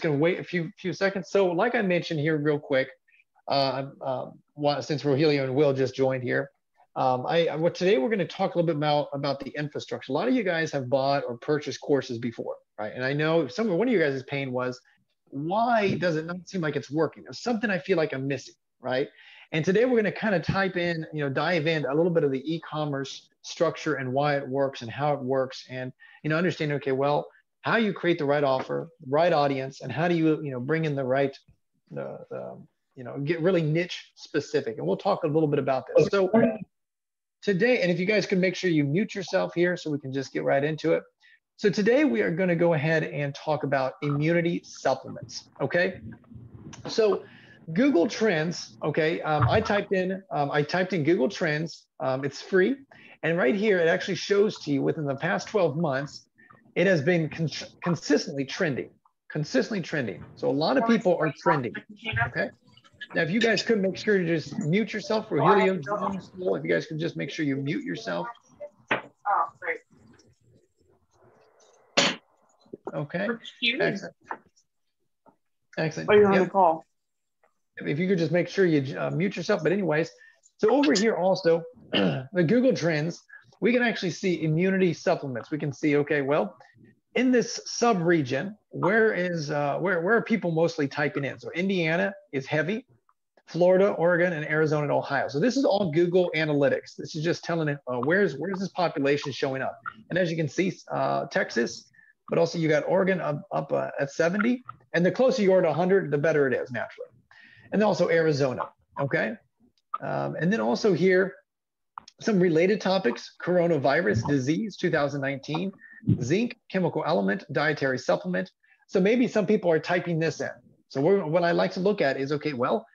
going to wait a few seconds. So like I mentioned here real quick, since Rogelio and Will just joined here, today we're going to talk a little bit about the infrastructure. A lot of you guys have bought or purchased courses before, right? And I know one of you guys' pain was, why does it not seem like it's working? There's something I feel like I'm missing, right? And today we're going to kind of dive in a little bit of the e-commerce structure and why it works and how it works, and understand, okay, well, how you create the right offer, the right audience, and how do you bring in the right get really niche specific. And we'll talk a little bit about this. So today, and if you guys can make sure you mute yourself here so we can just get right into it. So today we are going to go ahead and talk about immunity supplements. Okay. So Google Trends. Okay. I typed in Google Trends. It's free. And right here, it actually shows to you within the past 12 months, it has been consistently trending. So a lot of people are trending. Okay. Now, if you guys could make sure to just mute yourself, Rogelio, John, School, if you guys could just make sure you mute yourself. Oh, great. Okay. Excellent. Oh, you're on the call. If you could just make sure you mute yourself. But anyways, so over here also, the Google Trends, we can actually see immunity supplements. We can see, okay, well, in this sub-region, where are people mostly typing in? So Indiana is heavy, Florida, Oregon, and Arizona and Ohio. So this is all Google Analytics. This is just telling it where's this population showing up. And as you can see, Texas, but also you got Oregon up at 70. And the closer you are to 100, the better it is naturally. And then also Arizona, okay? And then also here, some related topics: coronavirus disease 2019, zinc, chemical element, dietary supplement. So maybe some people are typing this in. So what I like to look at is, okay, well,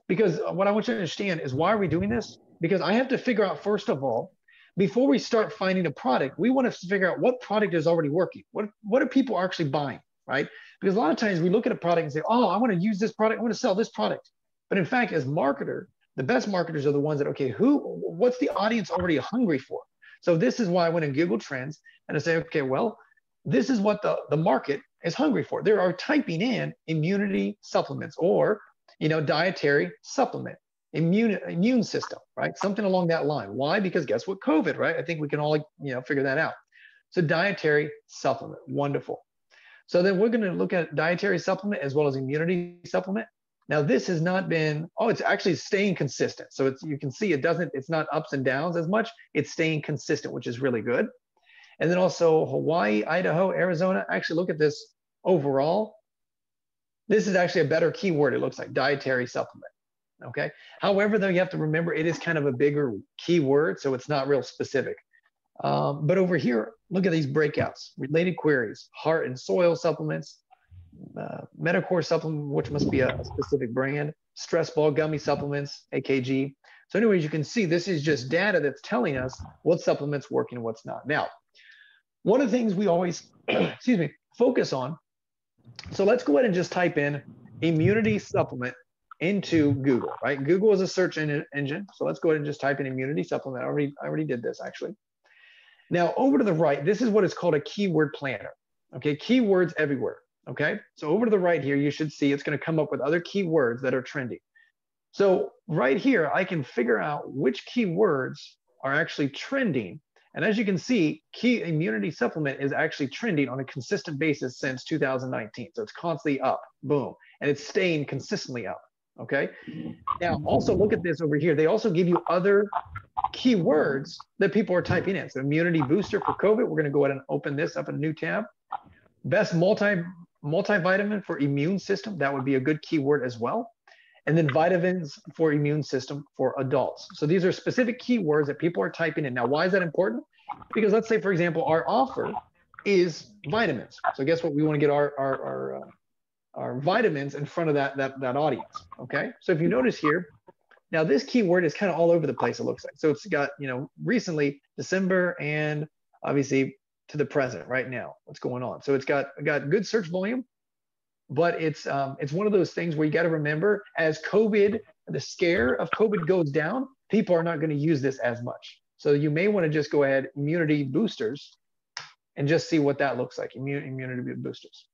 because what I want you to understand is, why are we doing this? Because I have to figure out, first of all, before we start finding a product, we want to figure out what product is already working. What are people actually buying, right? Because a lot of times we look at a product and say, oh, I want to use this product, I want to sell this product. But in fact, as marketer, the best marketers are the ones that, okay, what's the audience already hungry for? So this is why I went in Google Trends and I say, okay, well, this is what the market is hungry for. They are typing in immunity supplements or, dietary supplement, immune system, right? Something along that line. Why? Because guess what? COVID, right? I think we can all, figure that out. So dietary supplement, wonderful. So then we're going to look at dietary supplement as well as immunity supplement. Now, this has not been, it's actually staying consistent. So you can see it's not ups and downs as much. It's staying consistent, which is really good. And then also Hawaii, Idaho, Arizona. Actually, look at this overall. This is actually a better keyword. It looks like dietary supplement. Okay. However, though, you have to remember it is kind of a bigger keyword, so it's not real specific. But over here, look at these breakouts: related queries, heart and soil supplements, Metacore supplement, which must be a specific brand, stress ball gummy supplements, AKG. So anyways, you can see this is just data that's telling us what supplements working and what's not. Now, one of the things we always, focus on. So let's go ahead and just type in immunity supplement into Google, right? Google is a search engine. So let's go ahead and just type in immunity supplement. I already did this actually. Now over to the right, this is what is called a keyword planner. Okay, keywords everywhere. Okay, so over to the right here, you should see it's going to come up with other keywords that are trending. So right here, I can figure out which keywords are actually trending. And as you can see, key immunity supplement is actually trending on a consistent basis since 2019. So it's constantly up, boom, and it's staying consistently up. Okay. Now also look at this over here. They also give you other keywords that people are typing in. So immunity booster for COVID. We're going to go ahead and open this up in a new tab. Best multivitamin for immune system. That would be a good keyword as well. And then vitamins for immune system for adults. So these are specific keywords that people are typing in. Now, why is that important? Because let's say, for example, our offer is vitamins. So guess what? We want to get our vitamins in front of that audience. Okay. So if you notice here, now this keyword is kind of all over the place, it looks like. So it's got, recently December and obviously to the present right now, what's going on. So it's got good search volume, but it's one of those things where you got to remember, as COVID, the scare of COVID goes down, people are not going to use this as much. So you may want to just go ahead, immunity boosters, and just see what that looks like, immunity boosters.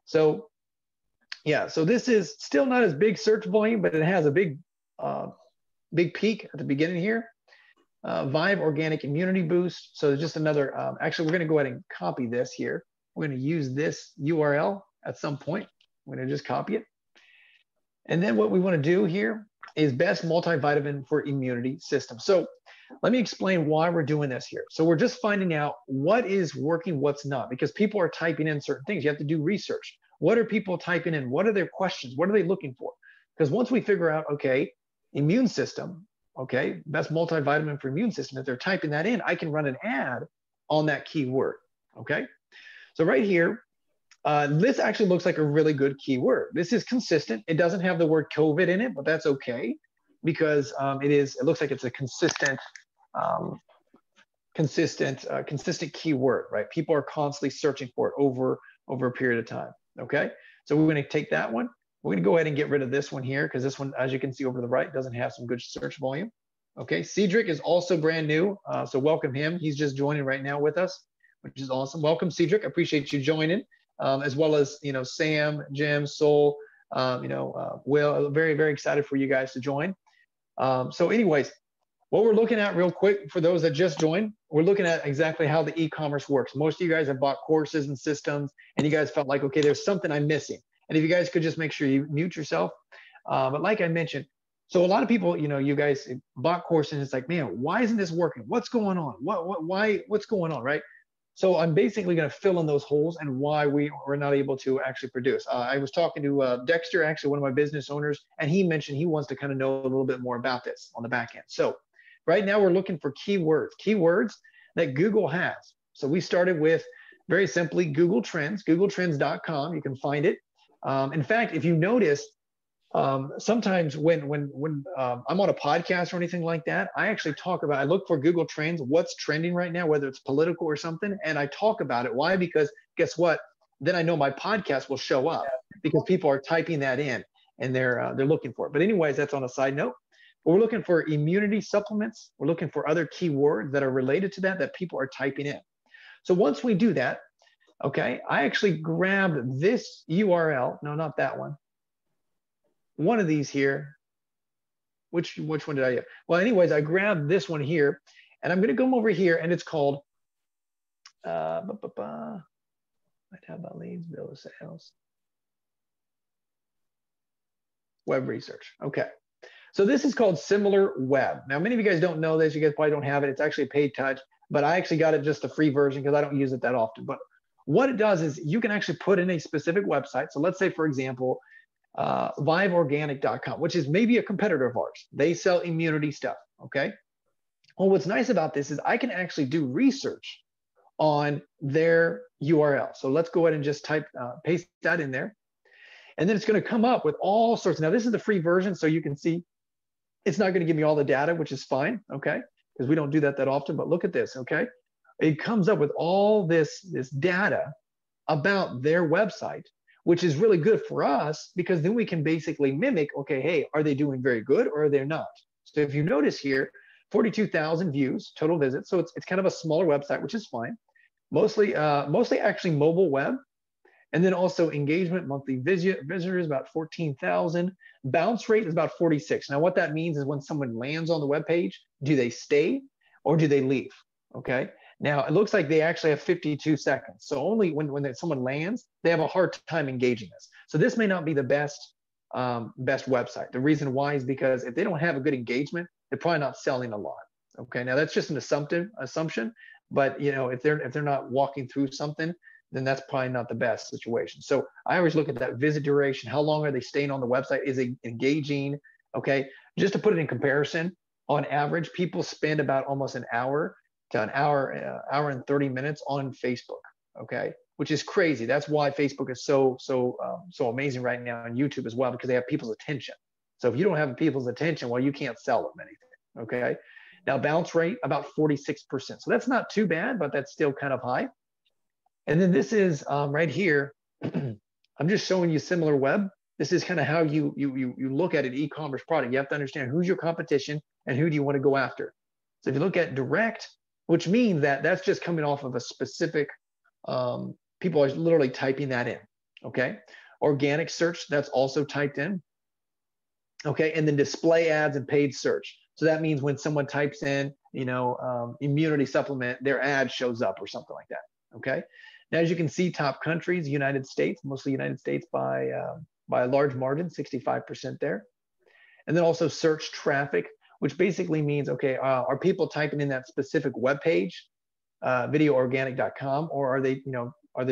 So Yeah, so this is still not as big search volume, but it has a big peak at the beginning here. Vive Organic Immunity Boost. So just another, actually, we're going to go ahead and copy this here. We're going to use this URL at some point. We're going to just copy it. And then what we want to do here is best multivitamin for immunity system. So let me explain why we're doing this here. So we're just finding out what is working, what's not, because people are typing in certain things. You have to do research. What are people typing in? What are their questions? What are they looking for? Because once we figure out, okay, immune system, okay, best multivitamin for immune system, if they're typing that in, I can run an ad on that keyword, okay? So right here, this actually looks like a really good keyword. This is consistent. It doesn't have the word COVID in it, but that's okay because it looks like it's a consistent keyword, right? People are constantly searching for it over a period of time, okay? So we're gonna take that one. We're gonna go ahead and get rid of this one here because this one, as you can see over to the right, doesn't have some good search volume. Okay, Cedric is also brand new, so welcome him. He's just joining right now with us, which is awesome. Welcome, Cedric. I appreciate you joining, as well as Sam, Jim, Sol, Will. Very, very excited for you guys to join. So, anyways, what we're looking at real quick for those that just joined, we're looking at exactly how the e-commerce works. Most of you guys have bought courses and systems, and you guys felt like, okay, there's something I'm missing. And if you guys could just make sure you mute yourself. But like I mentioned, so a lot of people, you guys bought courses and it's like, man, why isn't this working? What's going on? What's going on, right? So I'm basically going to fill in those holes and why we're not able to actually produce. I was talking to Dexter, actually one of my business owners, and he mentioned he wants to kind of know a little bit more about this on the back end. So right now we're looking for keywords that Google has. So we started with very simply Google Trends, googletrends.com. You can find it. In fact, if you notice, sometimes when I'm on a podcast or anything like that, I actually I look for Google Trends, what's trending right now, whether it's political or something, and I talk about it. Why? Because guess what? Then I know my podcast will show up because people are typing that in and they're looking for it. But anyways, that's on a side note. But we're looking for immunity supplements. We're looking for other keywords that are related to that people are typing in. So once we do that, okay, I actually grabbed this URL. No, not that one. One of these here. Which one did I get? Well, anyways, I grabbed this one here, and I'm going to come over here, and it's called might have about leads, bill of sales, web research. Okay, so this is called Similar Web. Now, many of you guys don't know this. You guys probably don't have it. It's actually a paid touch, but I actually got it just a free version because I don't use it that often. But what it does is you can actually put in a specific website. So let's say, for example, viveorganic.com, which is maybe a competitor of ours. They sell immunity stuff, okay? Well, what's nice about this is I can actually do research on their URL. So let's go ahead and just paste that in there. And then it's going to come up with all sorts. Now, this is the free version, so you can see it's not going to give me all the data, which is fine, okay? Because we don't do that often, but look at this, okay? It comes up with all this data about their website, which is really good for us because then we can basically mimic, okay, hey, are they doing very good or are they not? So if you notice here, 42,000 views, total visits. So it's kind of a smaller website, which is fine. Mostly actually mobile web. And then also engagement, monthly visitors, about 14,000. Bounce rate is about 46. Now what that means is when someone lands on the web page, do they stay or do they leave? Okay. Now, it looks like they actually have 52 seconds. So only when someone lands, they have a hard time engaging this. So this may not be the best website. The reason why is because if they don't have a good engagement, they're probably not selling a lot. Okay, now that's just an assumption, but if they're not walking through something, then that's probably not the best situation. So I always look at that visit duration. How long are they staying on the website? Is it engaging? Okay, just to put it in comparison, on average, people spend about almost an hour to an hour and 30 minutes on Facebook, okay, which is crazy. That's why Facebook is so amazing right now, and YouTube as well, because they have people's attention. So if you don't have people's attention, well, you can't sell them anything, okay? Now, bounce rate, about 46%. So that's not too bad, but that's still kind of high. And then this is right here. I'm just showing you Similar Web. This is kind of how you look at an e-commerce product. You have to understand who's your competition and who do you want to go after. So if you look at direct, which means that that's just coming off of a specific, people are literally typing that in, okay? Organic search, that's also typed in. Okay, and then display ads and paid search. So that means when someone types in, immunity supplement, their ad shows up or something like that. Okay. Now, as you can see, top countries, United States, mostly United States by a large margin, 65% there. And then also search traffic, which basically means, okay, are people typing in that specific web page, videoorganic.com, or are they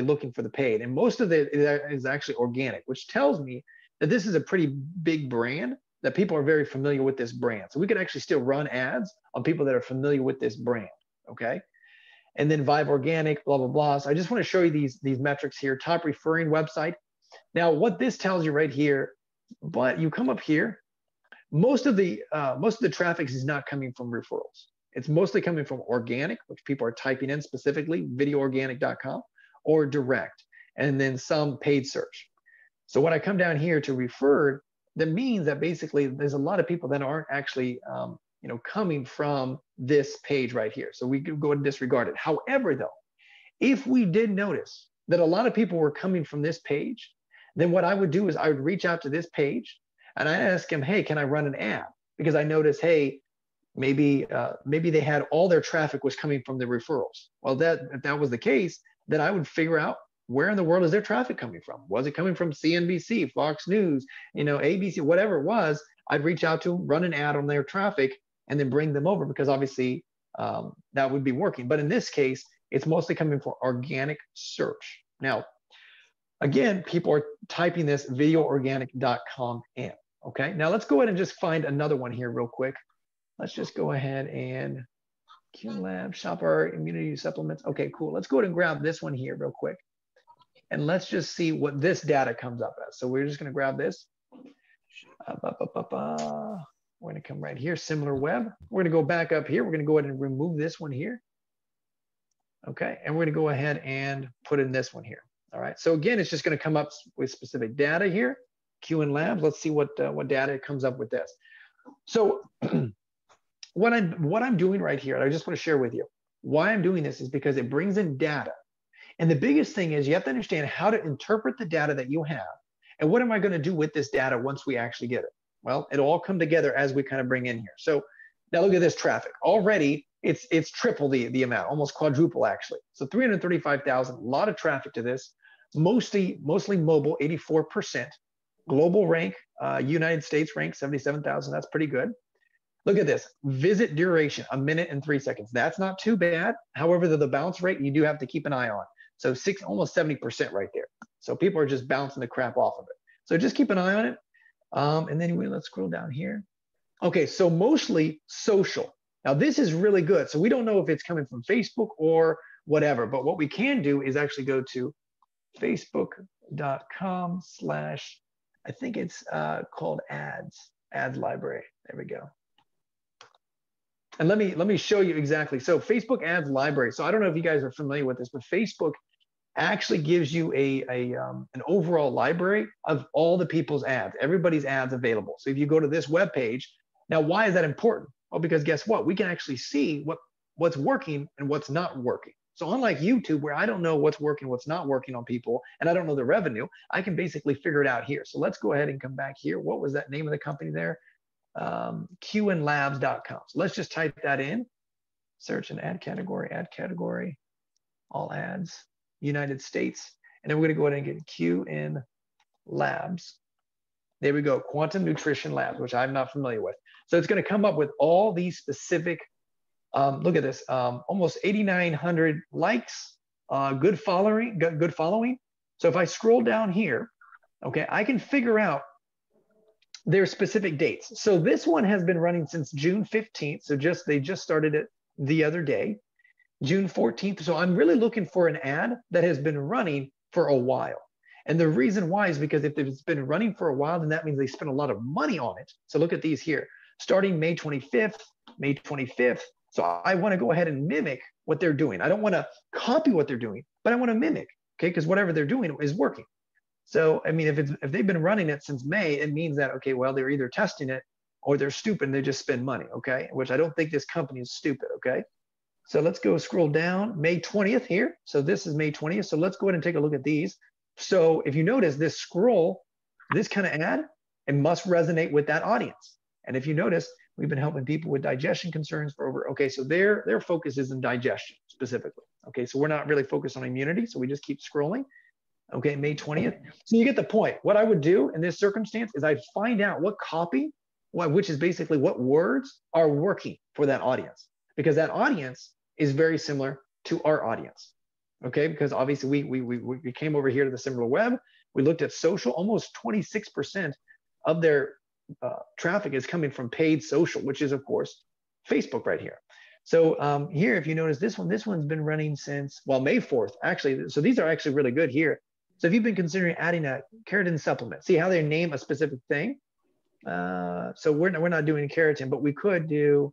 looking for the paid? And most of it is actually organic, which tells me that this is a pretty big brand, that people are very familiar with this brand. So we could actually still run ads on people that are familiar with this brand, okay? And then Vive Organic, blah, blah, blah. So I just want to show you these metrics here. Top referring website. Now, what this tells you right here, but you come up here, most of the traffic is not coming from referrals. It's mostly coming from organic, which people are typing in specifically, videoorganic.com, or direct, and then some paid search. So when I come down here to referred, that means that basically there's a lot of people that aren't actually coming from this page right here. So we could go and disregard it. However, though, if we did notice that a lot of people were coming from this page, then what I would do is I would reach out to this page and I ask them, hey, can I run an ad? Because I noticed, hey, maybe they had all their traffic was coming from the referrals. Well, if that was the case, then I would figure out, where in the world is their traffic coming from? Was it coming from CNBC, Fox News, ABC, whatever it was? I'd reach out to them, run an ad on their traffic, and then bring them over, because obviously that would be working. But in this case, it's mostly coming from organic search. Now, again, people are typing this videoorganic.com in. Okay, now let's go ahead and just find another one here real quick. Let's just go ahead and QLab, shop our immunity supplements. Okay, cool. Let's go ahead and grab this one here real quick. And let's just see what this data comes up as. So we're just going to grab this. We're going to come right here, similar web. We're going to go back up here. We're going to go ahead and remove this one here. Okay, and we're going to go ahead and put in this one here. All right, so again, it's just going to come up with specific data here. QN Labs, let's see what data comes up with this. So what I'm doing right here, and I just want to share with you, why I'm doing this is because it brings in data. And the biggest thing is you have to understand how to interpret the data that you have. And what am I going to do with this data once we actually get it? Well, it'll all come together as we kind of bring in here. So now look at this traffic. Already, it's triple the amount, almost quadruple actually. So 335,000, a lot of traffic to this, mostly mobile, 84%. Global rank, United States rank, 77,000. That's pretty good. Look at this, visit duration, 1 minute and 3 seconds. That's not too bad. However, the bounce rate, you do have to keep an eye on. So almost 70% right there. So people are just bouncing the crap off of it. So just keep an eye on it. And then let's scroll down here. Okay, so mostly social. Now this is really good. So we don't know if it's coming from Facebook or whatever, but what we can do is actually go to facebook.com/ I think it's called ads library. There we go. And let me show you exactly. So Facebook ads library. So I don't know if you guys are familiar with this, but Facebook actually gives you an overall library of all the people's ads, everybody's ads available. So if you go to this web page, now why is that important? Well, because guess what? We can actually see what's working and what's not working. So unlike YouTube, where I don't know what's working, what's not working on people, and I don't know the revenue, I can basically figure it out here. So let's go ahead and come back here. What was that name of the company there? QNLabs.com. So let's just type that in. Search an ad category, all ads, United States. And then we're going to go ahead and get QN Labs. There we go, Quantum Nutrition Labs, which I'm not familiar with. So it's going to come up with all these specific, look at this, almost 8,900 likes, good following. So if I scroll down here, okay, I can figure out their specific dates. So this one has been running since June 15th. So they just started it the other day, June 14th. So I'm really looking for an ad that has been running for a while. And the reason why is because if it's been running for a while, then that means they spent a lot of money on it. So look at these here, starting May 25th. So I want to go ahead and mimic what they're doing. I don't want to copy what they're doing, but I want to mimic, okay? Because whatever they're doing is working. So, I mean, if they've been running it since May, it means that, okay, well, they're either testing it or they're stupid and they just spend money, okay? Which I don't think this company is stupid, okay? So let's go scroll down, May 20th here. So this is May 20th. So let's go ahead and take a look at these. So if you notice this scroll, this kind of ad, it must resonate with that audience. And if you notice, we've been helping people with digestion concerns for over, okay, so their focus is in digestion specifically. Okay, so we're not really focused on immunity, so we just keep scrolling. Okay, May 20th. So you get the point. What I would do in this circumstance is I'd find out what copy, which is basically what words are working for that audience, because that audience is very similar to our audience. Okay, because obviously we came over here to the similar web. We looked at social. Almost 26% of their traffic is coming from paid social, which is of course Facebook right here. So here, if you notice this one's been running since, well, May 4th, actually. So these are actually really good here. So if you've been considering adding a keratin supplement, see how they name a specific thing. So we're not doing keratin, but we could do,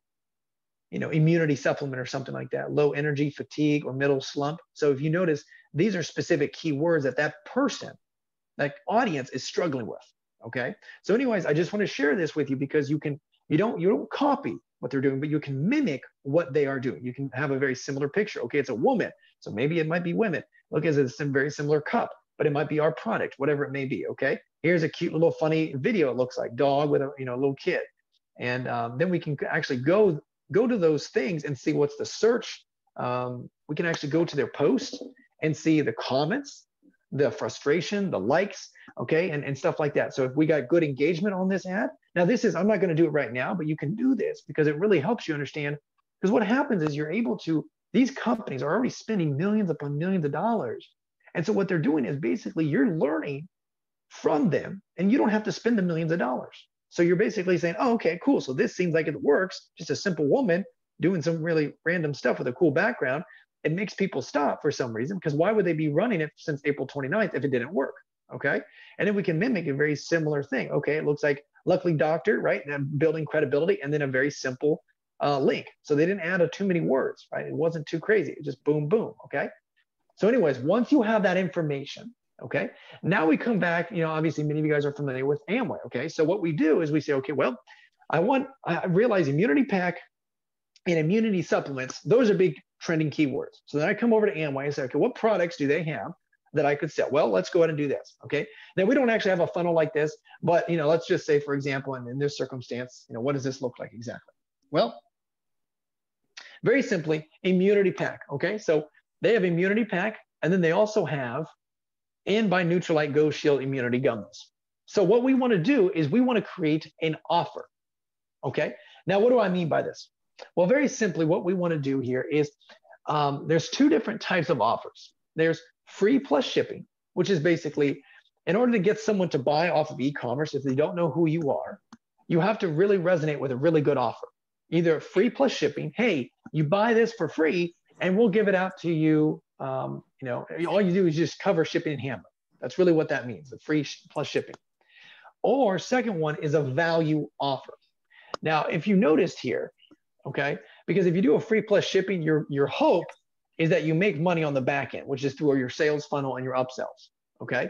immunity supplement or something like that, low energy, fatigue, or middle slump. So if you notice, these are specific keywords that person, that audience is struggling with. Okay. So anyways, I just want to share this with you because you don't copy what they're doing, but you can mimic what they are doing. You can have a very similar picture. Okay, it's a woman, so maybe it might be women. Look, it's a very similar cup, but it might be our product, whatever it may be. Okay, here's a cute little funny video. It looks like dog with a little kid, and then we can actually go to those things and see what's the search. We can actually go to their post and see the comments, the frustration, the likes, okay, and stuff like that. So if we got good engagement on this ad, now I'm not going to do it right now, but you can do this because it really helps you understand. Because what happens is these companies are already spending millions upon millions of dollars. And so what they're doing is basically you're learning from them and you don't have to spend the millions of dollars. So you're basically saying, oh, okay, cool. So this seems like it works. Just a simple woman doing some really random stuff with a cool background. It makes people stop for some reason, because why would they be running it since April 29th if it didn't work? Okay. And then we can mimic a very similar thing. Okay. It looks like luckily doctor, right? Building credibility, and then a very simple link. So they didn't add too many words, right? It wasn't too crazy. It just boom, boom. Okay. So anyways, once you have that information, okay, now we come back, obviously many of you guys are familiar with Amway. Okay. So what we do is we say, okay, well, I realize immunity pack and immunity supplements, those are big trending keywords. So then I come over to Amway and say, okay, what products do they have that I could sell? Well, let's go ahead and do this. Okay. Now we don't actually have a funnel like this, but let's just say, for example, in this circumstance, what does this look like exactly? Well, very simply, immunity pack. Okay. So they have immunity pack, and then they also have and by Neutralite Go Shield immunity gummies. So what we want to do is we want to create an offer. Okay. Now, what do I mean by this? Well, very simply, what we want to do here is there's two different types of offers. There's free plus shipping, which is basically in order to get someone to buy off of e-commerce, if they don't know who you are, you have to really resonate with a really good offer. Either free plus shipping, hey, you buy this for free and we'll give it out to you. All you do is just cover shipping and handling. That's really what that means, the free plus shipping. Or second one is a value offer. Now, if you noticed here, okay, because if you do a free plus shipping, your hope is that you make money on the back end, which is through your sales funnel and your upsells, okay?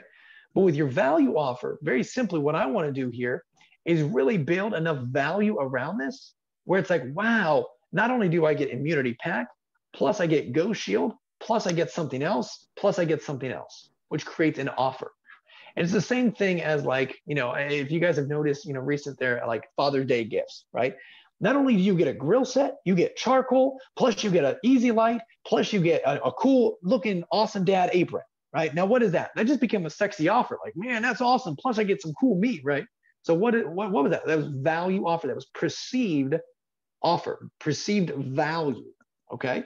But with your value offer, very simply, what I want to do here is really build enough value around this where it's like, wow, not only do I get immunity pack, plus I get Go Shield, plus I get something else, plus I get something else, which creates an offer. And it's the same thing as like, if you guys have noticed, recent there, like Father's Day gifts, right? Not only do you get a grill set, you get charcoal, plus you get an easy light, plus you get a cool looking, awesome dad apron, right? Now, what is that? That just became a sexy offer. Like, man, that's awesome. Plus I get some cool meat, right? So what was that? That was value offer. That was perceived offer, perceived value, okay?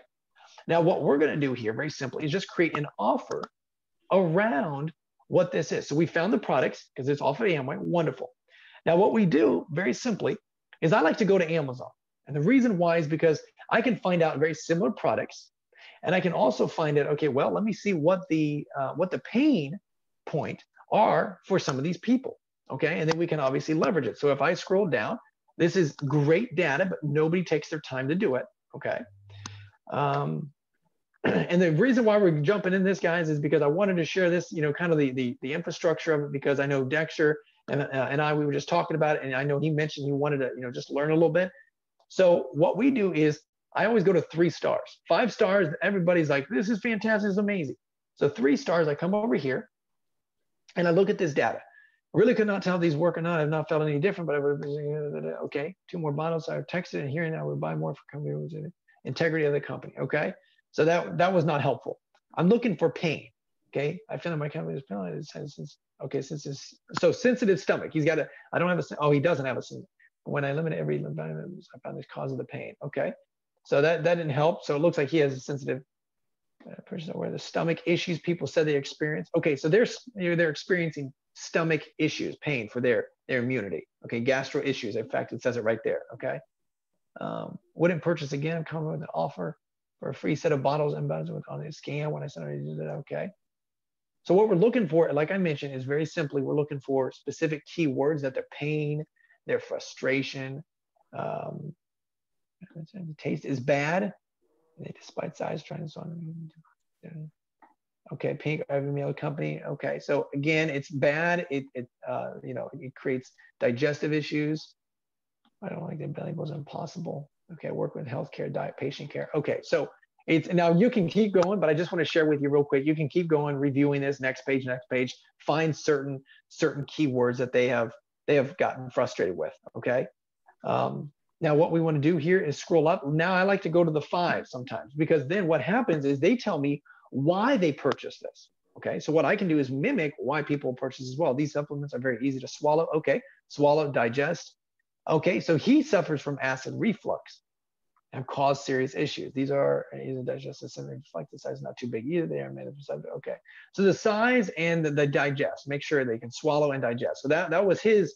Now, what we're going to do here, very simply, is just create an offer around what this is. So we found the products because it's off of Amway. Wonderful. Now, what we do, very simply, is I like to go to Amazon. And the reason why is because I can find out very similar products. And I can also find out, okay, well, let me see what the pain point are for some of these people. Okay. And then we can obviously leverage it. So if I scroll down, this is great data, but nobody takes their time to do it. Okay. And the reason why we're jumping in this, guys, is because I wanted to share this, kind of the infrastructure of it, because I know Dexter and I, we were just talking about it, and I know he mentioned he wanted to, just learn a little bit. So what we do is I always go to 3 stars. 5 stars, everybody's like, this is fantastic, this is amazing. So 3 stars, I come over here And I look at this data. I really could not tell if these work or not. I've not felt any different, but I would, okay, 2 more bottles. I texted and hearing I would buy more for company integrity of the company. Okay. So that was not helpful. I'm looking for pain. Okay. I feel that my company is penalized. It says, okay, so sensitive stomach. He's got I don't have he doesn't have a, when I eliminate every environment, I found this cause of the pain. Okay. So that didn't help. So it looks like he has a sensitive person where the stomach issues people said they experience. Okay. So they're experiencing stomach issues, pain for their immunity. Okay. Gastro issues. In fact, it says it right there. Okay. Wouldn't purchase again, come with an offer for a free set of bottles and bottles with on the scan when I said I did it. Okay. So what we're looking for, like I mentioned, is very simply, we're looking for specific keywords that their pain, their frustration, the taste is bad. Despite size, trying to on. Okay, pink Ivy Meal Company. Okay, so again, it's bad. It creates digestive issues. I don't like the belly was impossible. Okay, work with healthcare, diet, patient care. Okay, so it's now you can keep going, but I just want to share with you real quick. You can keep going, reviewing this next page, find certain keywords that they have gotten frustrated with. Okay. Now what we want to do here is scroll up. Now I like to go to the 5 sometimes, because then what happens is they tell me why they purchased this. Okay, so what I can do is mimic why people purchase as well. These supplements are very easy to swallow. Okay, swallow, digest. Okay, so he suffers from acid reflux and cause serious issues. These are either digestive system reflect the size is not too big either. They are made of okay. So the size and the digest, make sure they can swallow and digest. So that was his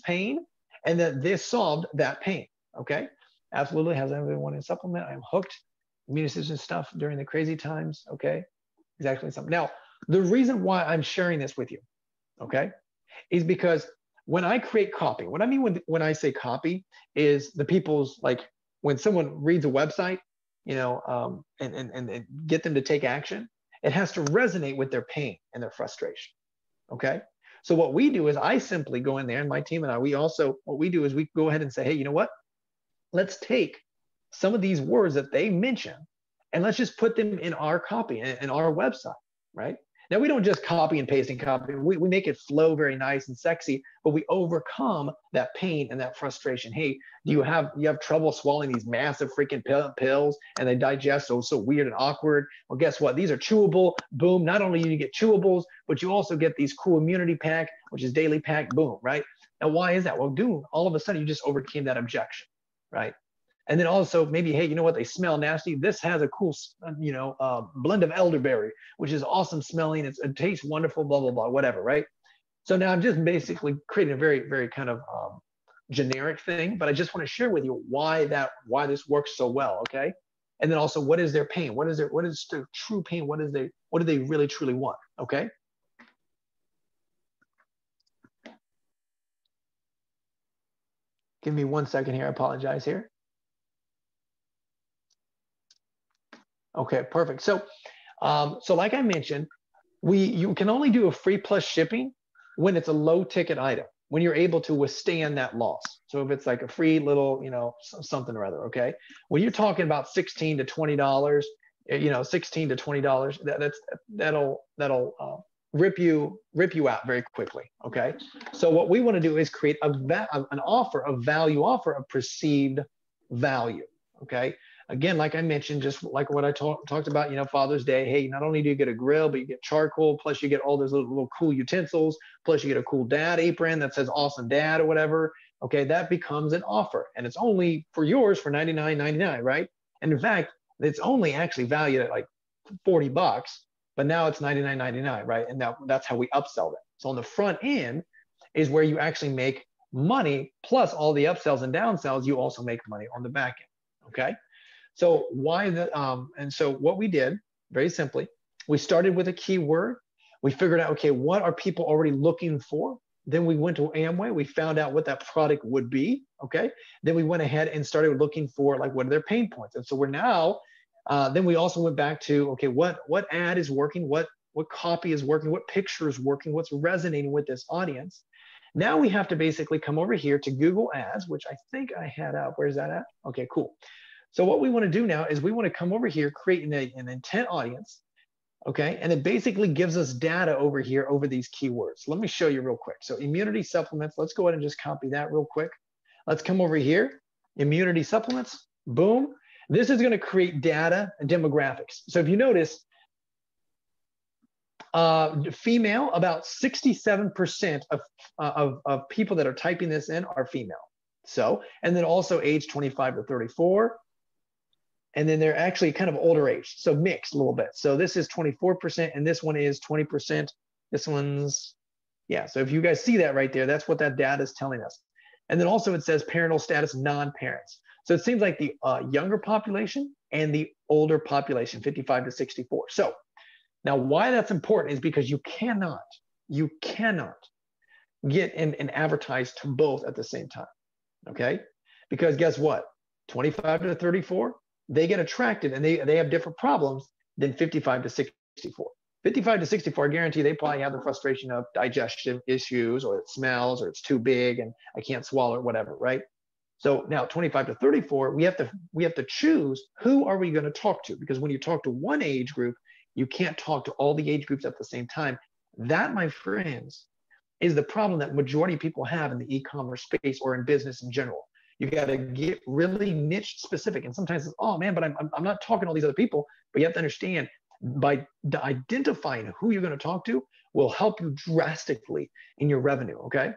pain, and that this solved that pain. Okay, absolutely. Has everyone wanted a supplement? I'm hooked. Immune system stuff during the crazy times. Okay, exactly something. Now, the reason why I'm sharing this with you, okay, is because when I create copy, what I mean when I say copy is the people's, like when someone reads a website, and get them to take action, it has to resonate with their pain and their frustration. Okay. So what we do is I simply go in there, and my team and I, what we do is we go ahead and say, hey, you know what? Let's take some of these words that they mention and let's just put them in our copy and our website, right? Now, we don't just copy and paste and copy. We make it flow very nice and sexy, but we overcome that pain and that frustration. Hey, you have trouble swallowing these massive freaking pills and they digest so weird and awkward? Well, guess what? These are chewable. Boom. Not only do you get chewables, but you also get these cool immunity pack, which is daily pack. Boom, right? Now, why is that? Well, dude, all of a sudden you just overcame that objection, right? And then also maybe, hey, you know what? They smell nasty. This has a cool, blend of elderberry, which is awesome smelling. It tastes wonderful, blah, blah, blah, whatever, right? So now I'm just basically creating a very, very kind of generic thing, but I just want to share with you why this works so well, okay? And then also, what is their pain? What is their true pain? What do they really, truly want, okay? Give me 1 second here. I apologize here. Okay, perfect. So like I mentioned, you can only do a free plus shipping when it's a low ticket item, when you're able to withstand that loss. So if it's like a free little, something or other, okay? When you're talking about $16 to $20, $16 to $20, that'll rip you out very quickly, okay? So what we want to do is create an offer, a value offer of perceived value, okay? Again, like I mentioned, just like what I talked about, Father's Day, hey, not only do you get a grill, but you get charcoal, plus you get all those little cool utensils, plus you get a cool dad apron that says awesome dad or whatever. Okay, that becomes an offer, and it's only for yours for $99.99, right? And in fact, it's only actually valued at like $40, but now it's $99.99, right? And that's how we upsell it. So on the front end is where you actually make money, plus all the upsells and downsells, you also make money on the back end, okay? So and so what we did, very simply, we started with a keyword. We figured out, okay, what are people already looking for? Then we went to Amway. We found out what that product would be, okay? Then we went ahead and started looking for, like, what are their pain points? And so we're now, then we also went back to, okay, what ad is working? What copy is working? What picture is working? What's resonating with this audience? Now we have to basically come over here to Google Ads, which I think I had up. Where's that at? Okay, cool. So what we want to do now is we want to come over here, create an intent audience. Okay, and it basically gives us data over here over these keywords. Let me show you real quick. So immunity supplements, let's go ahead and just copy that real quick. Let's come over here, immunity supplements, boom. This is gonna create data and demographics. So if you notice, female, about 67% of people that are typing this in are female. So, and then also age 25 to 34. And then they're actually kind of older age, so mixed a little bit. So this is 24%, and this one is 20%. This one's, yeah. So if you guys see that right there, that's what that data is telling us. And then also it says parental status, non-parents. So it seems like the younger population and the older population, 55 to 64. So now why that's important is because you cannot get and advertise to both at the same time, okay? Because guess what? 25 to 34, they get attracted and they have different problems than 55 to 64. 55 to 64, I guarantee they probably have the frustration of digestion issues, or it smells, or it's too big and I can't swallow it, whatever, right? So now 25 to 34, we have to choose who are we going to talk to, because when you talk to one age group, you can't talk to all the age groups at the same time. That, my friends, is the problem that majority of people have in the e-commerce space or in business in general. You got to get really niche specific. And sometimes it's, oh man, but I'm not talking to all these other people. But you have to understand, by identifying who you're going to talk to will help you drastically in your revenue, okay?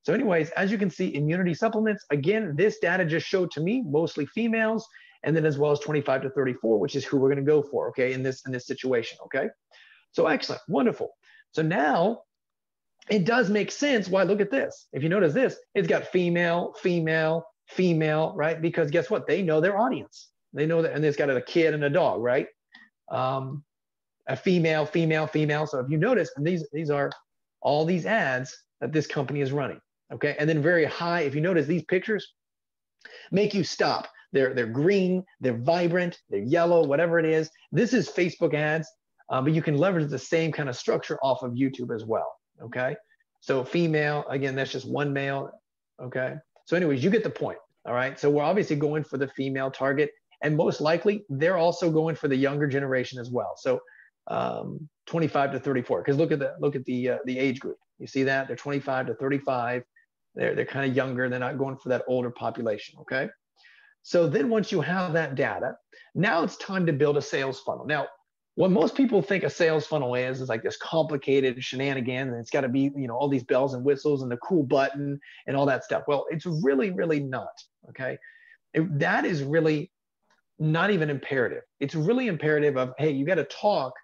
So anyways, as you can see, immunity supplements, again, this data just showed to me mostly females, and then as well as 25 to 34, which is who we're going to go for, okay, in this situation, okay? So excellent, wonderful. So now it does make sense why, look at this. If you notice this, it's got female, female, female, right? Because guess what? They know their audience. They know that, and it's got a kid and a dog, right? A female, female, female. So if you notice, and these are all these ads that this company is running, okay? And then very high, if you notice, these pictures make you stop. They're green, they're vibrant, they're yellow, whatever it is. This is Facebook ads, but you can leverage the same kind of structure off of YouTube as well, okay? So female, again, that's just one male, okay? So anyways, you get the point, all right? So we're obviously going for the female target, and most likely they're also going for the younger generation as well. So 25 to 34, because look at the age group. You see that? They're 25 to 35. They're kind of younger. They're not going for that older population, okay? So then once you have that data, now it's time to build a sales funnel. Now, what most people think a sales funnel is like this complicated shenanigan, and it's got to be, you know, all these bells and whistles and the cool button and all that stuff. Well, it's really, really not, okay? That is really not even imperative. It's really imperative of, hey, you got to talk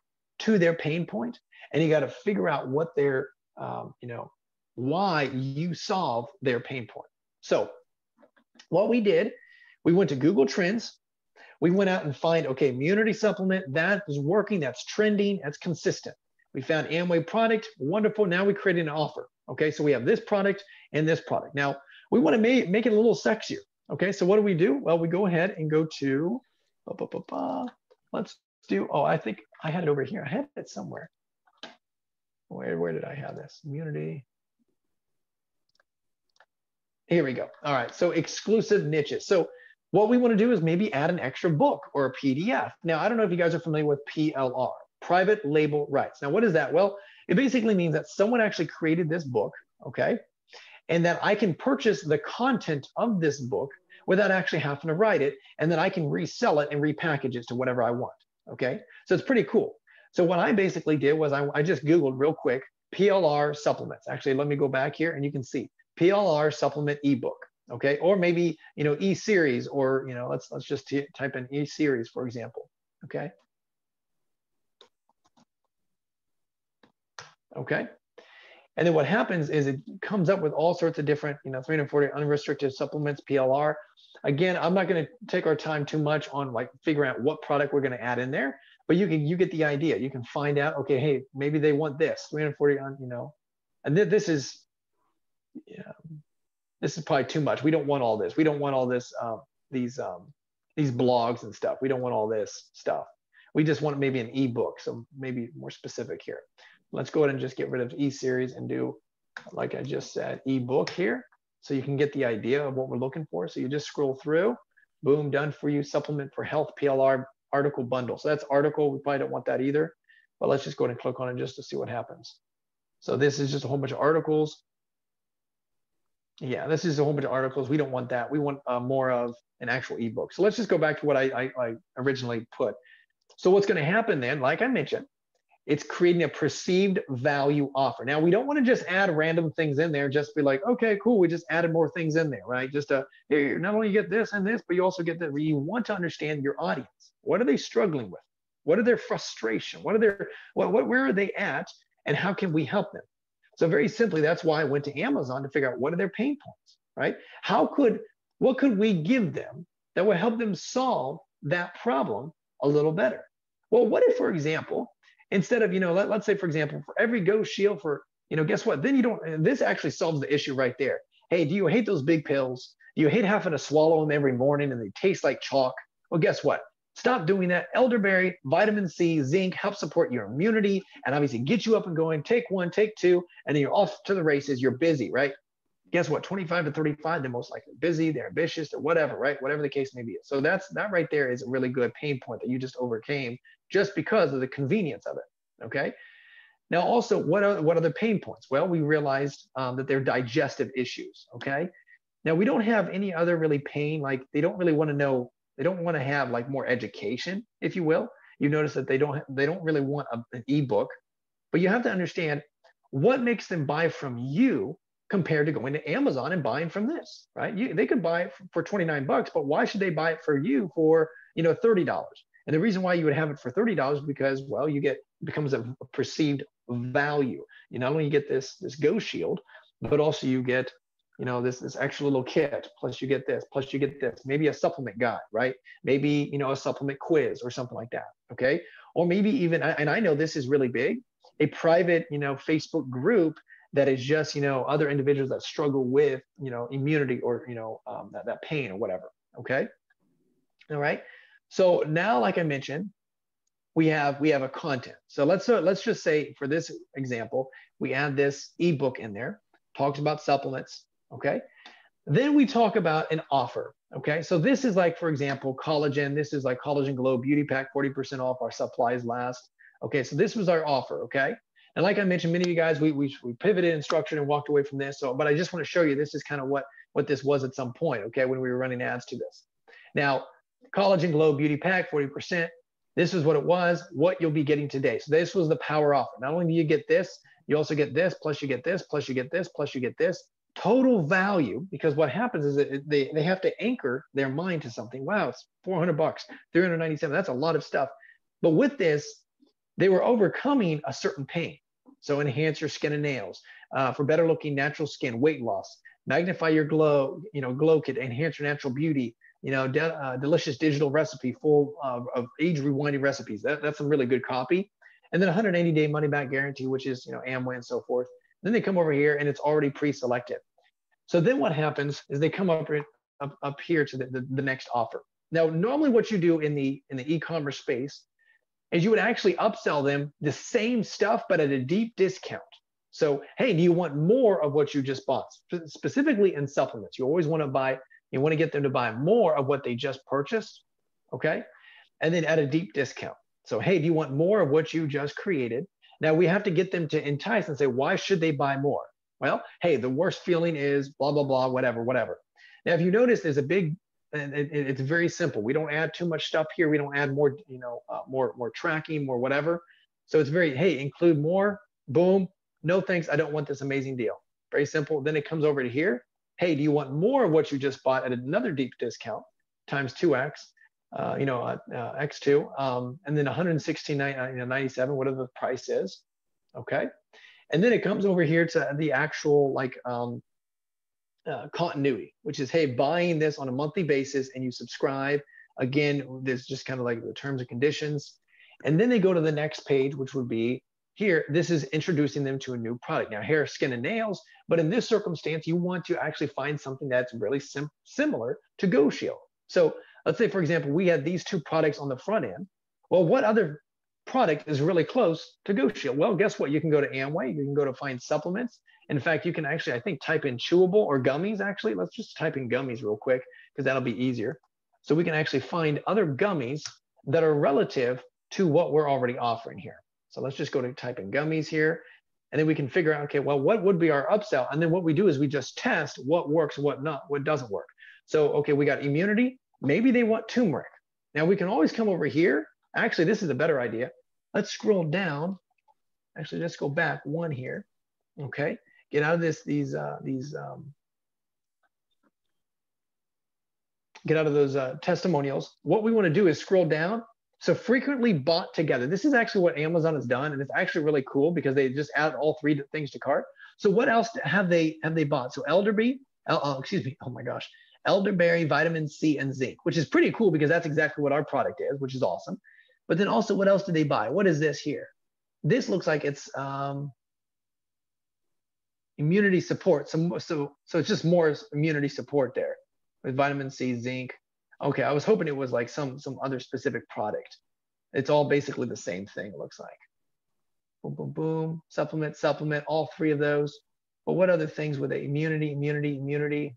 to their pain point, and you got to figure out what their, you know, why you solve their pain point. So what we did, we went to Google Trends. We went out and find, okay, immunity supplement, that is working, that's trending, that's consistent. We found Amway product, wonderful. Now we created an offer. Okay, so we have this product and this product. Now we want to make it a little sexier. Okay, so what do? Well, we go ahead and go to, let's do, oh, I think I had it over here. I had it somewhere. Where did I have this? Immunity. Here we go. All right, so exclusive niches. So what we want to do is maybe add an extra book or a PDF. Now, I don't know if you guys are familiar with PLR, private label rights. Now, what is that? Well, it basically means that someone actually created this book, okay? And that I can purchase the content of this book without actually having to write it. And then I can resell it and repackage it to whatever I want, okay? So it's pretty cool. So what I basically did was I just Googled real quick, PLR supplements. Actually, let me go back here and you can see PLR supplement ebook. Okay, or maybe, you know, e-series, or, you know, let's just type in e-series, for example. Okay. Okay. And then what happens is it comes up with all sorts of different, you know, 340 unrestricted supplements, PLR. Again, I'm not going to take our time too much on like figuring out what product we're going to add in there, but you get the idea. You can find out, okay, hey, maybe they want this 340 on, you know, and this is, yeah. This is probably too much. We don't want all this. We don't want all this, these blogs and stuff. We don't want all this stuff. We just want maybe an ebook. So maybe more specific here. Let's go ahead and just get rid of e-series and do, like I just said, ebook here. So you can get the idea of what we're looking for. So you just scroll through, boom, done for you. Supplement for health, PLR article bundle. So that's article. We probably don't want that either. but let's just go ahead and click on it just to see what happens. So this is just a whole bunch of articles. Yeah, this is a whole bunch of articles. We don't want that. We want more of an actual ebook. So let's just go back to what I originally put. So what's going to happen then, like I mentioned, it's creating a perceived value offer. Now, we don't want to just add random things in there, just be like, okay, cool, we just added more things in there, right? Just here, not only get this and this, but you also get that. You want to understand your audience. What are they struggling with? What are their frustration? Where are they at? And how can we help them? So very simply, that's why I went to Amazon to figure out what are their pain points, right? What could we give them that would help them solve that problem a little better? Well, what if, for example, instead of, let's say, for example, for every Ghost Shield guess what? Then this actually solves the issue right there. Hey, do you hate those big pills? Do you hate having to swallow them every morning and they taste like chalk? Well, guess what? Stop doing that. Elderberry, vitamin C, zinc, help support your immunity and obviously get you up and going. Take one, take two, and then you're off to the races. You're busy, right? Guess what? 25 to 35, they're most likely busy, they're ambitious, or whatever, right? Whatever the case may be. So that right there is a really good pain point that you just overcame just because of the convenience of it, okay? Now, also, what are the pain points? Well, we realized that they're digestive issues, okay? Now, we don't have any other really pain, like they don't really want to know, they don't want to have like more education, if you will. You notice that they don't really want an ebook, but you have to understand what makes them buy from you compared to going to Amazon and buying from this, right? They could buy it for 29 bucks, but why should they buy it for you for, $30? And the reason why you would have it for $30 is because, well, it becomes a perceived value. You not only get this Ghost Shield, but also you get, this extra little kit, plus you get this, maybe a supplement guide, right? Maybe, a supplement quiz or something like that, okay? Or maybe even, and I know this is really big, a private, Facebook group that is just, other individuals that struggle with, immunity or, that pain or whatever, okay? All right. So now, like I mentioned, we have a content. So let's just say for this example, we add this ebook in there, talks about supplements, okay? Then we talk about an offer, okay? So this is like, for example, collagen. This is like Collagen Glow Beauty Pack, 40% off, our supplies last. Okay, so this was our offer, okay? And like I mentioned, many of you guys, we pivoted and structured and walked away from this. But I just want to show you, this is kind of what this was at some point, okay, when we were running ads to this. Now, Collagen Glow Beauty Pack, 40%. This is what it was, what you'll be getting today. So this was the power offer. Not only do you get this, you also get this, plus you get this, plus you get this, plus you get this. Total value, because what happens is that they have to anchor their mind to something. Wow, it's 400 bucks, 397. That's a lot of stuff. But with this, they were overcoming a certain pain. So enhance your skin and nails, for better looking natural skin, weight loss, magnify your glow, glow kit, enhance your natural beauty, delicious digital recipe full of age rewinding recipes. That's some really good copy. And then 180-day money back guarantee, which is, Amway and so forth. Then they come over here and it's already pre-selected. So then what happens is they come up here to the next offer. Now, normally what you do in the e-commerce space is you would actually upsell them the same stuff, but at a deep discount. So, hey, do you want more of what you just bought? Specifically in supplements, you always want to get them to buy more of what they just purchased, okay? And then at a deep discount. So, hey, do you want more of what you just created? Now we have to get them to entice and say, why should they buy more? Well, hey, the worst feeling is blah, blah, blah, whatever. Now, if you notice, there's a big, and it's very simple. We don't add too much stuff here. We don't add more, more tracking, more whatever. So it's very, hey, include more, boom. No, thanks. I don't want this amazing deal. Very simple. Then it comes over to here. Hey, do you want more of what you just bought at another deep discount times 2x, X2, and then 116.97, whatever the price is, okay? And then it comes over here to the actual continuity, which is, hey, buying this on a monthly basis and you subscribe. Again, there's just kind of like the terms and conditions. And then they go to the next page, which would be here. This is introducing them to a new product. Now, hair, skin, and nails. But in this circumstance, you want to actually find something that's really similar to Ghost Shield. So let's say, for example, we had these two products on the front end. Well, what other product is really close to Ghost Shield? Well, guess what? You can go to Amway. You can go to find supplements. In fact, you can actually, I think, type in chewable or gummies, actually. Let's just type in gummies real quick because that'll be easier. So we can actually find other gummies that are relative to what we're already offering here. So let's just go to type in gummies here. And then we can figure out, okay, well, what would be our upsell? And then what we do is we just test what works, what not, what doesn't work. So, okay, we got immunity. Maybe they want turmeric. Now we can always come over here. Actually, this is a better idea. Let's scroll down. Actually, let's go back one here. Okay, get out of this, get out of those testimonials. What we want to do is scroll down. So frequently bought together. This is actually what Amazon has done, and it's actually really cool because they just add all three things to cart. So what else have they bought? So elderberry, excuse me, oh my gosh, elderberry, vitamin C, and zinc, which is pretty cool because that's exactly what our product is, which is awesome. But then also, what else did they buy? What is this here? This looks like it's immunity support. So it's just more immunity support there with vitamin C, zinc. Okay, I was hoping it was like some other specific product. It's all basically the same thing, it looks like. Boom, boom, boom, supplement, all three of those. But what other things with it? Immunity.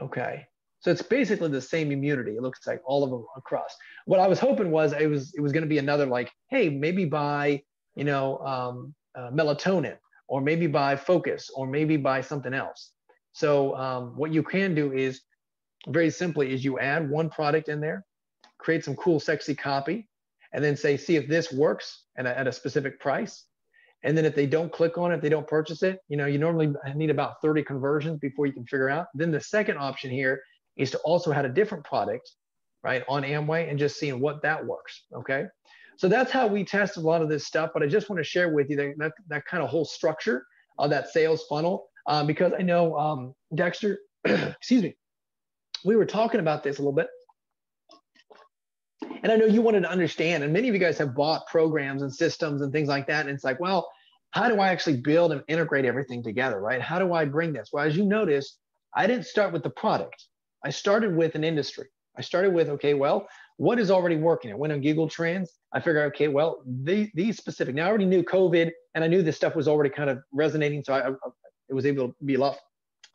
Okay, so it's basically the same immunity. It looks like all of them across. What I was hoping was it was going to be another like, hey, maybe buy, melatonin, or maybe buy focus, or maybe buy something else. So what you can do is, very simply, is you add one product in there, create some cool, sexy copy, and then say, see if this works at a specific price. And then if they don't click on it, they don't purchase it, you normally need about 30 conversions before you can figure out. Then the second option here is to also have a different product, right, on Amway and just seeing what that works, okay? So that's how we test a lot of this stuff, but I just want to share with you that kind of whole structure of that sales funnel, because I know, Dexter, excuse me, we were talking about this a little bit, and I know you wanted to understand, and many of you guys have bought programs and systems and things like that, and it's like, well, how do I actually build and integrate everything together, right? How do I bring this? Well, as you notice, I didn't start with the product. I started with an industry. I started with, okay, well, what is already working? I went on Google Trends. I figured, okay, well, these specific, now I already knew COVID, and I knew this stuff was already kind of resonating, so it was able to be a lot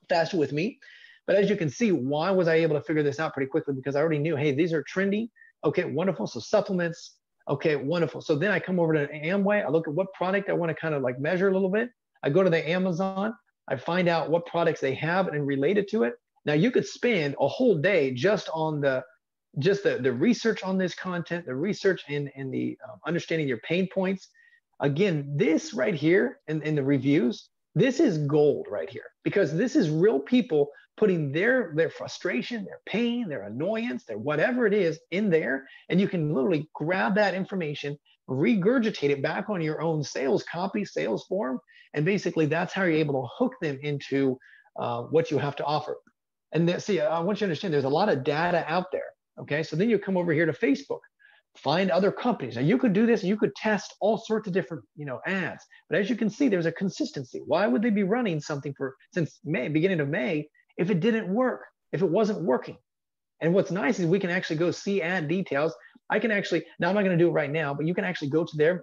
faster with me. But as you can see, why was I able to figure this out pretty quickly? Because I already knew, hey, these are trendy. Okay, wonderful. So supplements. Okay, wonderful. So then I come over to Amway. I look at what product I want to kind of like measure a little bit. I go to the Amazon. I find out what products they have and relate it to it. Now you could spend a whole day just on the research on this content, the research and the understanding your pain points. Again, this right here in the reviews, this is gold right here, because this is real people putting their frustration, their pain, their annoyance, their whatever it is in there. And you can literally grab that information, regurgitate it back on your own sales copy, sales form. And basically that's how you're able to hook them into what you have to offer. And then, see, I want you to understand there's a lot of data out there. Okay, so then you come over here to Facebook, find other companies. Now you could do this, you could test all sorts of different, ads. But as you can see, there's a consistency. Why would they be running something since May, beginning of May, if it didn't work, if it wasn't working? And what's nice is we can actually go see ad details. I can actually, now I'm not going to do it right now, but you can actually go to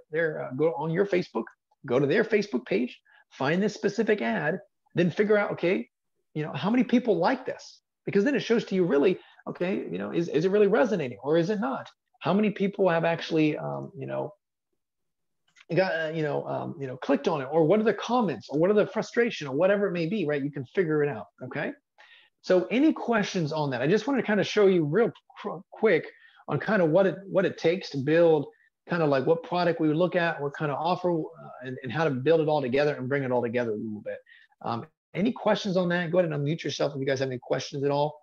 go on your Facebook, go to their Facebook page, find this specific ad, then figure out, okay, how many people like this? Because then it shows to you really, okay, is it really resonating or is it not? How many people have actually, clicked on it, or what are the comments, or what are the frustration, or whatever it may be, right? You can figure it out, okay? So any questions on that? I just want to kind of show you real quick on kind of what it takes to build, kind of like what product we would look at, what kind of offer, and how to build it all together and bring it all together a little bit. Any questions on that? Go ahead and unmute yourself if you guys have any questions at all.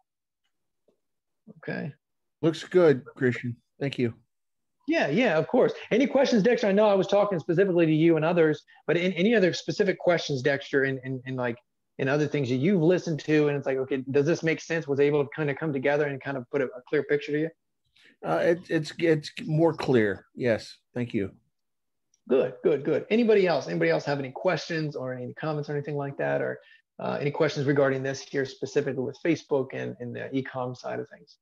Okay. Looks good, Christian. Thank you. Yeah, of course. Any questions, Dexter? I know I was talking specifically to you and others, but any other specific questions, Dexter, in other things that you've listened to, and it's like, okay, does this make sense? Was able to kind of come together and kind of put a clear picture to you? It's more clear. Yes. Thank you. Good. Anybody else have any questions or any comments or anything like that, or any questions regarding this here specifically with Facebook and the e-com side of things?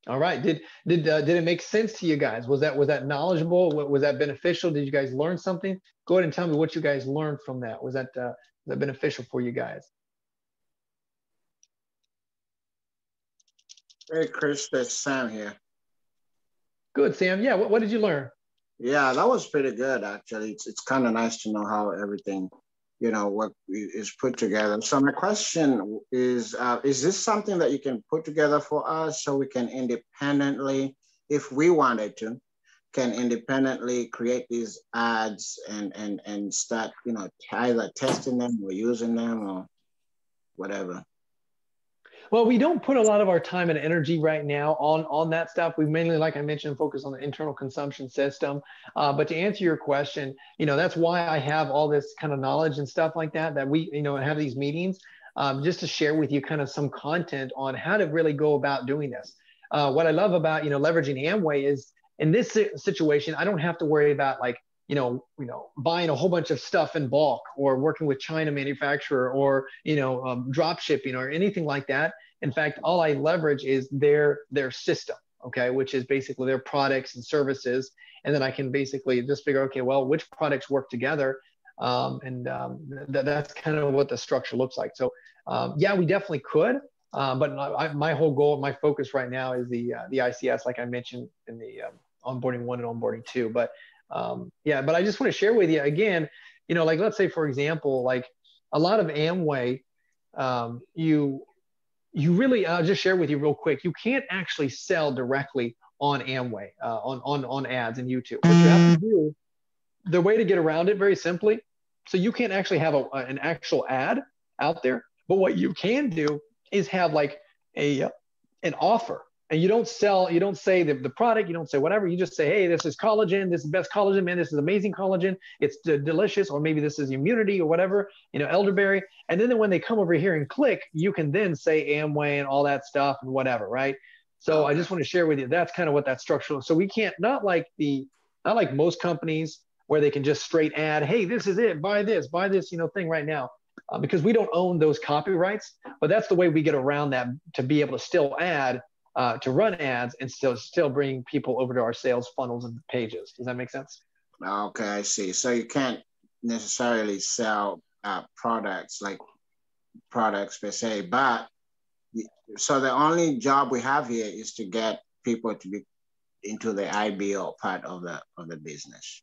All right. Did it make sense to you guys? Was that knowledgeable? Was that beneficial? Did you guys learn something? Go ahead and tell me what you guys learned from that. Was that beneficial for you guys? Hey, Chris, it's Sam here. Good, Sam. Yeah, what did you learn? Yeah, that was pretty good, actually. It's kind of nice to know how everything, what is put together. So my question is this something that you can put together for us so we can independently, if we wanted to, can independently create these ads and start, either testing them or using them or whatever? Well, we don't put a lot of our time and energy right now on that stuff. We mainly, like I mentioned, focus on the internal consumption system. But to answer your question, that's why I have all this kind of knowledge and stuff like that, that we, have these meetings just to share with you kind of some content on how to really go about doing this. What I love about, leveraging Amway is in this situation, I don't have to worry about like, buying a whole bunch of stuff in bulk or working with China manufacturer or, drop shipping or anything like that. In fact, all I leverage is their system, okay, which is basically their products and services. And then I can basically just figure, okay, well, which products work together. That's kind of what the structure looks like. So yeah, we definitely could. But my whole goal, my focus right now is the ICS, like I mentioned in the onboarding 1 and onboarding 2. But yeah, but I just want to share with you again, like let's say, for example, like a lot of Amway, you really, I'll just share with you real quick, you can't actually sell directly on Amway, on ads in YouTube. What you have to do, the way to get around it very simply, so you can't actually have an actual ad out there, but what you can do is have like an offer. And you don't say the product, you don't say whatever, you just say, hey, this is collagen, this is best collagen, man, this is amazing collagen, it's delicious, or maybe this is immunity or whatever, elderberry. And then when they come over here and click, you can then say Amway and all that stuff and whatever, right? So I just want to share with you, that's kind of what that structure is. So we can't, not like most companies where they can just straight add, hey, this is it, buy this, thing right now. Because we don't own those copyrights, but that's the way we get around that to be able to still add, to run ads and still bring people over to our sales funnels and pages. Does that make sense? Okay, I see. So you can't necessarily sell products per se, but so the only job we have here is to get people to be into the IBO part of the business.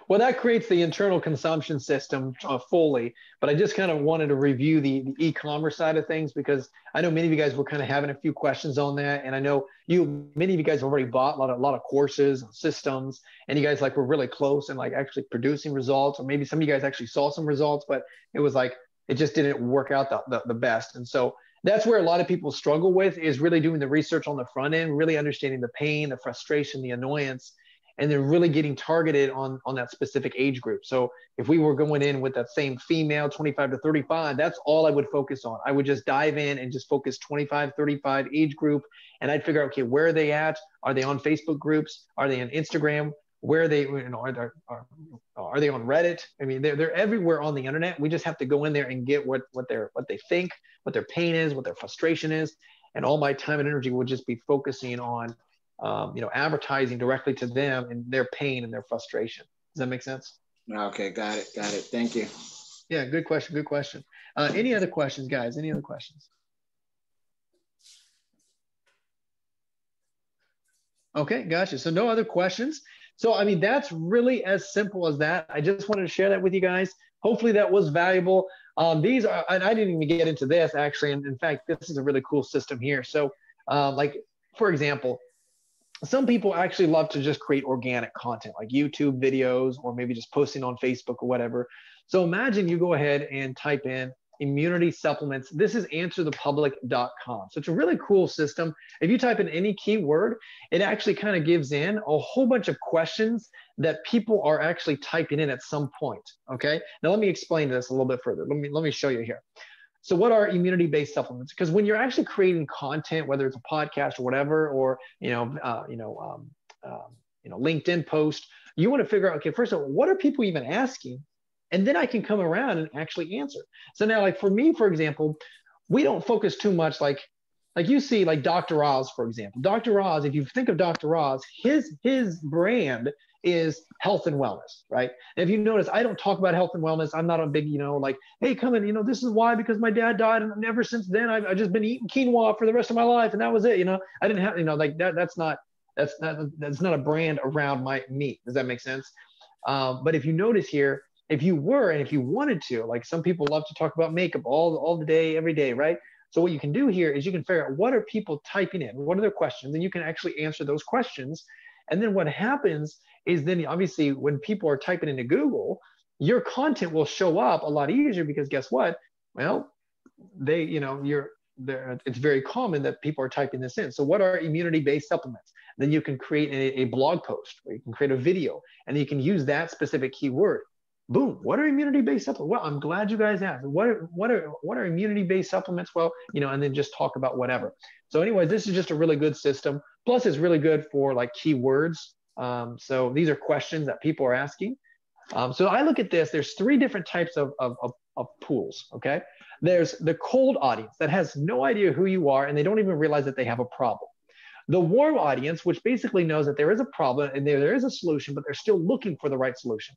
Well, that creates the internal consumption system fully, but I just kind of wanted to review the e-commerce side of things because I know many of you guys were kind of having a few questions on that, and I know many of you guys have already bought a lot of courses and systems, and you guys were really close and actually producing results, or maybe some of you guys actually saw some results, but it was it just didn't work out the best. And so that's where a lot of people struggle with, is really doing the research on the front end, really understanding the pain, the frustration, the annoyance, and then really getting targeted on that specific age group. So if we were going in with that same female 25 to 35, that's all I would focus on. I would just dive in and just focus 25, 35 age group. And I'd figure out, okay, where are they at? Are they on Facebook groups? Are they on Instagram? Where are they, are they on Reddit? I mean, they're everywhere on the internet. We just have to go in there and get what they think, what their pain is, what their frustration is. And all my time and energy would just be focusing on advertising directly to them and their pain and their frustration. Does that make sense? Okay, got it. Thank you. Yeah, good question. Any other questions, guys? Any other questions? Okay, gotcha. So no other questions. So, I mean, that's really as simple as that. I just wanted to share that with you guys. Hopefully that was valuable. These are, and I didn't even get into this actually. And in fact, this is a really cool system here. So for example, some people actually love to just create organic content like YouTube videos or maybe just posting on Facebook or whatever. So imagine you go ahead and type in immunity supplements. This is answerthepublic.com. So it's a really cool system. If you type in any keyword, it actually kind of gives in a whole bunch of questions that people are actually typing in at some point. Okay. Now let me explain this a little bit further. Let me show you here. So what are immunity-based supplements? Because when you're actually creating content, whether it's a podcast or whatever, or LinkedIn post, you want to figure out, okay, first of all, what are people even asking? And then I can come around and actually answer. So now, like for me, for example, we don't focus too much like you see, like Dr. Oz, for example. Dr. Oz, if you think of Dr. Oz, his brand is health and wellness, right? And if you notice, I don't talk about health and wellness. I'm not a big, like, hey, come in, this is why, because my dad died, and ever since then, I've just been eating quinoa for the rest of my life, and that was it. I didn't have, like that. That's not a brand around me. Does that make sense? But if you notice here, if you wanted to, like some people love to talk about makeup all the day, every day, right? So what you can do here is you can figure out what are people typing in, what are their questions, and you can actually answer those questions. And then what happens is then obviously when people are typing into Google, your content will show up a lot easier because guess what? Well, it's very common that people are typing this in. So what are immunity-based supplements? Then you can create a blog post, or you can create a video, and you can use that specific keyword. Boom. What are immunity-based supplements? Well, I'm glad you guys asked. What are immunity-based supplements? Well, and then just talk about whatever. So anyways, this is just a really good system. Plus, it's really good for like keywords. So these are questions that people are asking. So I look at this. There's 3 different types of pools. Okay. There's the cold audience that has no idea who you are, and they don't even realize that they have a problem. The warm audience, which basically knows that there is a problem and there is a solution, but they're still looking for the right solution.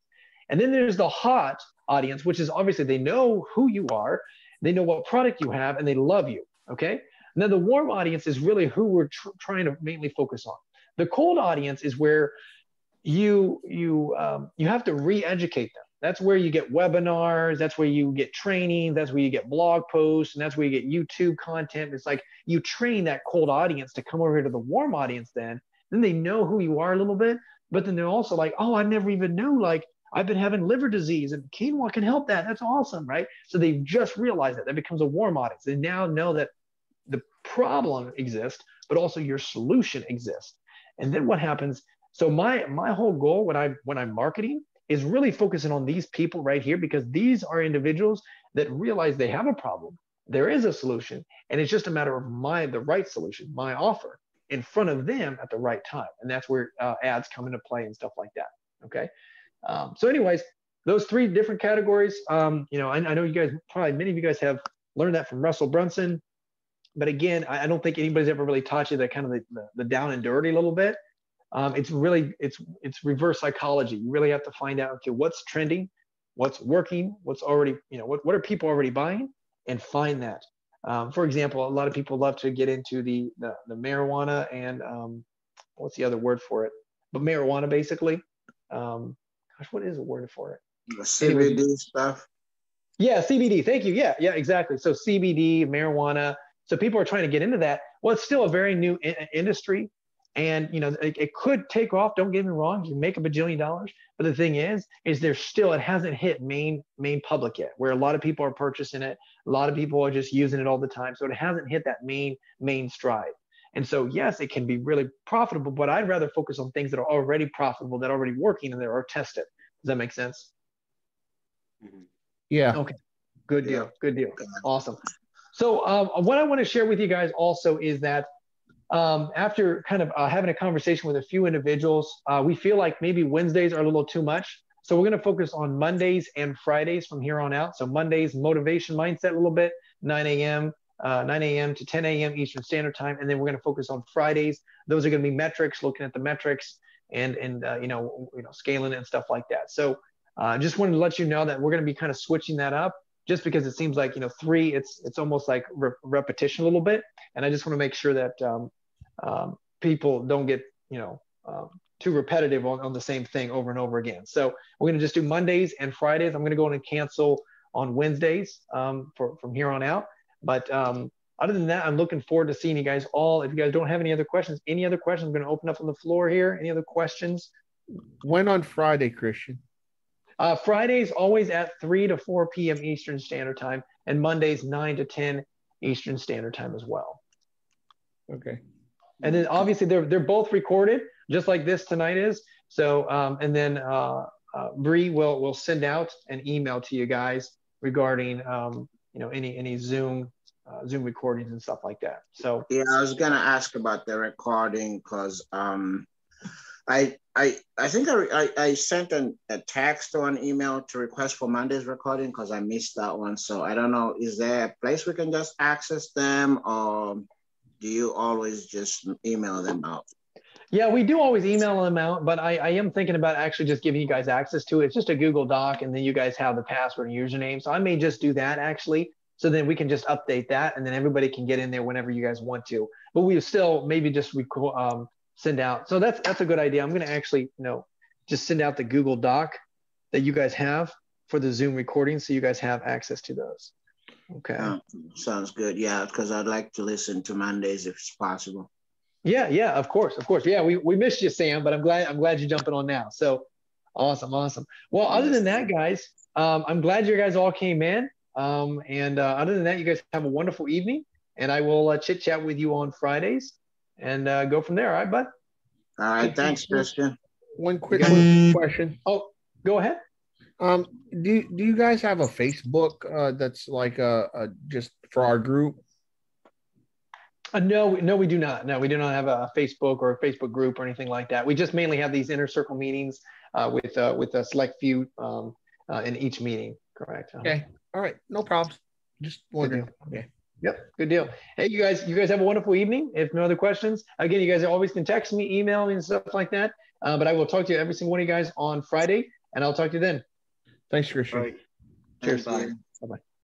And then there's the hot audience, which is obviously they know who you are, they know what product you have, and they love you, okay? And then the warm audience is really who we're trying to mainly focus on. The cold audience is where you have to re-educate them. That's where you get webinars, that's where you get training, that's where you get blog posts, and that's where you get YouTube content. It's like you train that cold audience to come over here to the warm audience then they know who you are a little bit, but then they're also like, oh, I never even knew, like, I've been having liver disease and quinoa can help that. That's awesome, right? So they've just realized that becomes a warm audience. They now know that the problem exists, but also your solution exists. And then what happens? So my whole goal when I'm marketing is really focusing on these people right here, because these are individuals that realize they have a problem. There is a solution, and it's just a matter of the right solution, my offer in front of them at the right time. And that's where ads come into play and stuff like that. Okay. So anyways, those 3 different categories, I know you guys, probably many of you guys have learned that from Russell Brunson, but again, I don't think anybody's ever really taught you that kind of the down and dirty a little bit. It's reverse psychology. You really have to find out, okay, what's trending, what's working, what's already, what are people already buying, and find that. For example, a lot of people love to get into the marijuana and what's the other word for it? But marijuana basically. What is the word for it? CBD stuff. Yeah, CBD. Thank you. Yeah, exactly. So CBD, marijuana. So people are trying to get into that. Well, it's still a very new industry, and it could take off. Don't get me wrong. You make $1 bajillion, but the thing is it hasn't hit main public yet, where a lot of people are purchasing it. A lot of people are just using it all the time. So it hasn't hit that main stride. And so, yes, it can be really profitable, but I'd rather focus on things that are already profitable, that are already working, and that are tested. Does that make sense? Yeah. Okay. Good deal. Good deal. Awesome. So what I want to share with you guys also is that after kind of having a conversation with a few individuals, we feel like maybe Wednesdays are a little too much. So we're going to focus on Mondays and Fridays from here on out. So Mondays, motivation mindset a little bit, 9 a.m. To 10 a.m. Eastern Standard Time. And then we're going to focus on Fridays. Those are going to be metrics, looking at the metrics and scaling and stuff like that. So just wanted to let you know that we're going to be kind of switching that up, just because it seems like, 3, it's almost like repetition a little bit. And I just want to make sure that people don't get, too repetitive on the same thing over and over again. So we're going to just do Mondays and Fridays. I'm going to go in and cancel on Wednesdays from here on out. But other than that, I'm looking forward to seeing you guys all. If you guys don't have any other questions, I'm going to open up on the floor here. Any other questions? When on Friday, Christian? Fridays always at 3 to 4 p.m. Eastern Standard Time, and Mondays 9 to 10 Eastern Standard Time as well. Okay. And then obviously they're both recorded, just like this tonight is. So and then Bree will send out an email to you guys regarding any Zoom recordings and stuff like that. So yeah, I was gonna ask about the recording because I think I sent a text or an email to request for Monday's recording because I missed that one. So I don't know, is there a place we can just access them, or do you always just email them out? Yeah, we do always email them out, but I am thinking about actually just giving you guys access to it. It's just a Google Doc, and then you guys have the password and username. So I may just do that actually. So then we can just update that, and then everybody can get in there whenever you guys want to. But we still maybe just send out. So that's a good idea. I'm going to actually, just send out the Google Doc that you guys have for the Zoom recording, so you guys have access to those. Okay. Sounds good. Yeah, because I'd like to listen to Mondays if it's possible. Yeah, of course. Yeah, we missed you, Sam, but I'm glad you're jumping on now. So awesome. Well, other than that, guys, I'm glad you guys all came in. And other than that, you guys have a wonderful evening, and I will chit chat with you on Fridays and go from there. All right, bud? All right. Thanks, Christian. One quick question. Oh, go ahead. Do you guys have a Facebook that's like just for our group? No, we do not. No, we do not have a Facebook or a Facebook group or anything like that. We just mainly have these inner circle meetings with a select few in each meeting. Correct. Okay. All right. No problems. Just wondering. Okay. Yep. Good deal. Hey, you guys have a wonderful evening. If no other questions, again, you guys always can text me, email me, and stuff like that. But I will talk to you, every single one of you guys, on Friday, and I'll talk to you then. Thanks, Christian. Right. Cheers. Bye. Bye-bye.